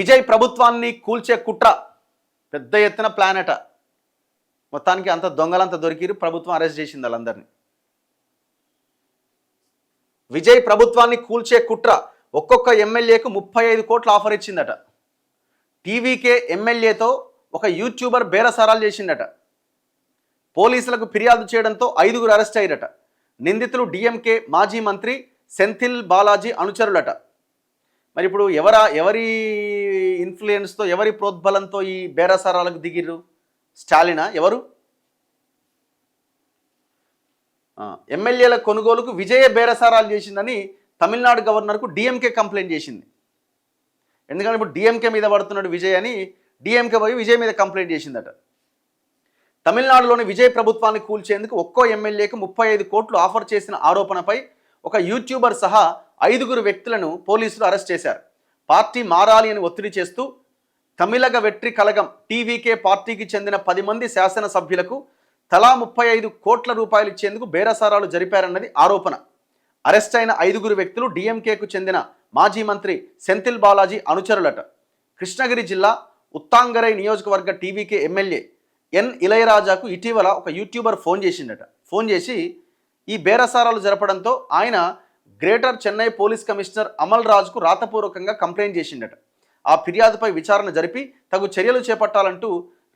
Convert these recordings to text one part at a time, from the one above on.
విజయ్ ప్రభుత్వాన్ని కూల్చే కుట్ర పెద్ద ఎత్తున ప్లాన్ అట. మొత్తానికి అంత దొంగలంతా దొరికిరు, ప్రభుత్వం అరెస్ట్ చేసింది వాళ్ళందరినీ. విజయ్ ప్రభుత్వాన్ని కూల్చే కుట్ర ఒక్కొక్క ఎమ్మెల్యేకు 35 కోట్ల ఆఫర్ ఇచ్చిందట. టీవీకే ఎమ్మెల్యేతో ఒక యూట్యూబర్ బేరసారాలు చేసిందట. పోలీసులకు ఫిర్యాదు చేయడంతో 5గురు అరెస్ట్ అయ్యారట. నిందితులు డిఎంకే మాజీ మంత్రి సెంథిల్ బాలాజీ అనుచరులట. మరి ఇప్పుడు ఎవరి ఇన్ఫ్లుయెన్స్తో, ఎవరి ప్రోద్బలంతో ఈ బేరసారాలకు దిగిర్రు? స్టాలినా? ఎవరు? ఎమ్మెల్యేల కొనుగోలుకు విజయ బేరసారాలు చేసిందని తమిళనాడు గవర్నర్కు డిఎంకే కంప్లైంట్ చేసింది. ఎందుకంటే ఇప్పుడు డిఎంకే మీద పడుతున్నాడు విజయ్ అని డిఎంకే పోయి విజయ్ మీద కంప్లైంట్ చేసిందట. తమిళనాడులోని విజయ్ ప్రభుత్వాన్ని కూల్చేందుకు ఒక్కో ఎమ్మెల్యేకు 35 కోట్లు ఆఫర్ చేసిన ఆరోపణపై ఒక యూట్యూబర్ సహా 5గురు వ్యక్తులను పోలీసులు అరెస్ట్ చేశారు. పార్టీ మారాలి అని ఒత్తిడి చేస్తూ తమిళగ వెట్రి కలగం టీవీకే పార్టీకి చెందిన 10 మంది శాసనసభ్యులకు తలా 35 కోట్ల రూపాయలు ఇచ్చేందుకు బేరసారాలు జరిపారన్నది ఆరోపణ. అరెస్ట్ అయిన 5గురు వ్యక్తులు డిఎంకేకు చెందిన మాజీ మంత్రి సెంథిల్ బాలాజీ అనుచరులట. కృష్ణగిరి జిల్లా ఉత్తాంగరై నియోజకవర్గ టీవీకే ఎమ్మెల్యే ఎన్ ఇళయరాజాకు ఇటీవల ఒక యూట్యూబర్ ఫోన్ చేసిండట. ఫోన్ చేసి ఈ బేరసారాలు జరపడంతో ఆయన greater Chennai police commissioner Amal రాజుకు రాతపూర్వకంగా కంప్లైంట్ చేసిండట. ఆ ఫిర్యాదుపై విచారణ జరిపి తగు చర్యలు చేపట్టాలంటూ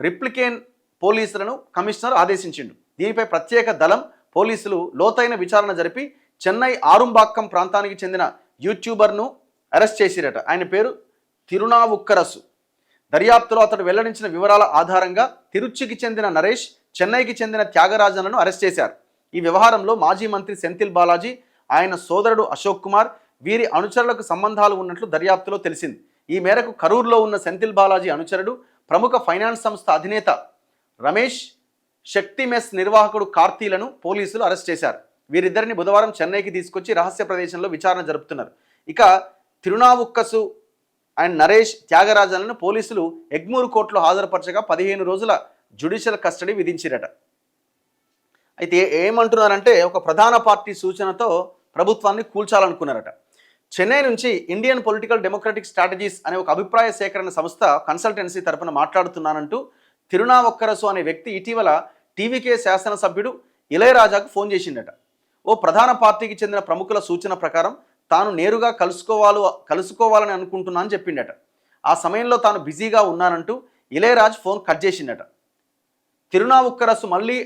రిప్లికేన్ పోలీసులను కమిషనర్ ఆదేశించిండు. దీనిపై ప్రత్యేక దళం పోలీసులు లోతైన విచారణ జరిపి చెన్నై ఆరుంబాక్కం ప్రాంతానికి చెందిన యూట్యూబర్ను అరెస్ట్ చేసిరట. ఆయన పేరు తిరునావుక్కరసు. దర్యాప్తులో అతడు వెల్లడించిన వివరాల ఆధారంగా తిరుచికి చెందిన నరేష్, చెన్నైకి చెందిన త్యాగరాజన్లను అరెస్ట్ చేశారు. ఈ వ్యవహారంలో మాజీ మంత్రి సెంథిల్ బాలాజీ, ఆయన సోదరుడు అశోక్ కుమార్, వీరి అనుచరులకు సంబంధాలు ఉన్నట్లు దర్యాప్తులో తెలిసింది. ఈ మేరకు కరూరులో ఉన్న సెంథిల్ బాలాజీ అనుచరుడు, ప్రముఖ ఫైనాన్స్ సంస్థ అధినేత రమేష్, శక్తి మెస్ నిర్వాహకుడు కార్తీలను పోలీసులు అరెస్ట్ చేశారు. వీరిద్దరిని బుధవారం చెన్నైకి తీసుకొచ్చి రహస్య ప్రదేశంలో విచారణ జరుపుతున్నారు. ఇక తిరునావుక్కసు అండ్ నరేష్, త్యాగరాజన్లను పోలీసులు ఎగ్మూరు కోర్టులో హాజరుపరచగా 15 రోజుల జ్యుడిషియల్ కస్టడీ విధించిరట. అయితే ఏమంటున్నారంటే ఒక ప్రధాన పార్టీ సూచనతో ప్రభుత్వాన్ని కూల్చాలనుకున్నారట. చెన్నై నుంచి ఇండియన్ పొలిటికల్ డెమోక్రటిక్ స్ట్రాటజీస్ అనే ఒక అభిప్రాయ సేకరణ సంస్థ కన్సల్టెన్సీ తరపున మాట్లాడుతున్నానంటూ తిరునావుక్కరసు అనే వ్యక్తి ఇటీవల టీవీకే శాసనసభ్యుడు ఇళయరాజాకు ఫోన్ చేసిండట. ఓ ప్రధాన పార్టీకి చెందిన ప్రముఖుల సూచన ప్రకారం తాను నేరుగా కలుసుకోవాలని అనుకుంటున్నా అని చెప్పిండట. ఆ సమయంలో తాను బిజీగా ఉన్నానంటూ ఇళయరాజ్ ఫోన్ కట్ చేసిండట. తిరునావుక్కరసు మళ్ళీ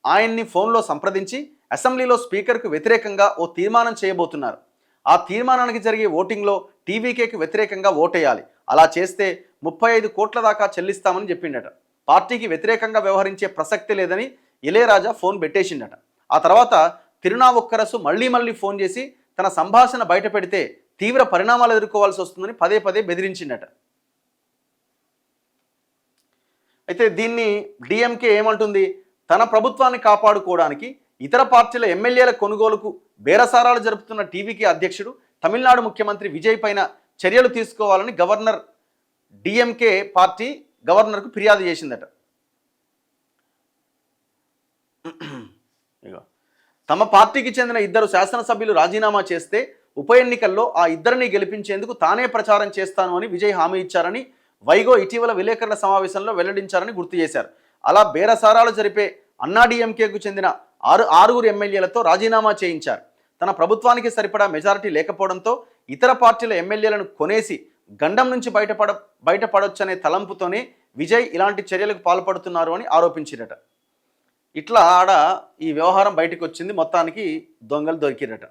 ఆయన్ని ఫోన్లో సంప్రదించి అసెంబ్లీలో స్పీకర్కు వ్యతిరేకంగా ఓ తీర్మానం చేయబోతున్నారు. ఆ తీర్మానానికి జరిగే ఓటింగ్లో టీవీకేకి వ్యతిరేకంగా ఓటేయాలి. అలా చేస్తే 35 కోట్ల దాకా చెల్లిస్తామని చెప్పిండట. పార్టీకి వ్యతిరేకంగా వ్యవహరించే ప్రసక్తి లేదని ఇళయరాజా ఫోన్ పెట్టేసిండట. ఆ తర్వాత తిరునావుక్కరసు మళ్ళీ ఫోన్ చేసి తన సంభాషణ బయట పెడితే తీవ్ర పరిణామాలు ఎదుర్కోవాల్సి వస్తుందని పదే బెదిరించిండట. అయితే దీన్ని డిఎంకే ఏమంటుంది? తన ప్రభుత్వాన్ని కాపాడుకోవడానికి ఇతర పార్టీల ఎమ్మెల్యేల కొనుగోలుకు బేరసారాలు జరుపుతున్న టీవీకే అధ్యక్షుడు తమిళనాడు ముఖ్యమంత్రి విజయ్ పైన చర్యలు తీసుకోవాలని గవర్నర్ డిఎంకే పార్టీ గవర్నర్కు ఫిర్యాదు చేసిందట. తమ పార్టీకి చెందిన 2 శాసనసభ్యులు రాజీనామా చేస్తే ఉప ఎన్నికల్లో ఆ ఇద్దరిని గెలిపించేందుకు తానే ప్రచారం చేస్తాను అని విజయ్ హామీ ఇచ్చారని వైగో ఇటీవల విలేకరుల సమావేశంలో వెల్లడించారని గుర్తు చేశారు. అలా బేరసారాలు జరిపే అన్నాడీఎంకేకు చెందిన 6గురు ఎమ్మెల్యేలతో రాజీనామా చేయించారు. తన ప్రభుత్వానికి సరిపడా మెజారిటీ లేకపోవడంతో ఇతర పార్టీల ఎమ్మెల్యేలను కొనేసి గండం నుంచి బయటపడొచ్చనే తలంపుతోనే విజయ్ ఇలాంటి చర్యలకు పాల్పడుతున్నారు అని ఆరోపించిరట. ఇట్లా ఈ వ్యవహారం బయటకు వచ్చింది. మొత్తానికి దొంగలు దొరికిరట.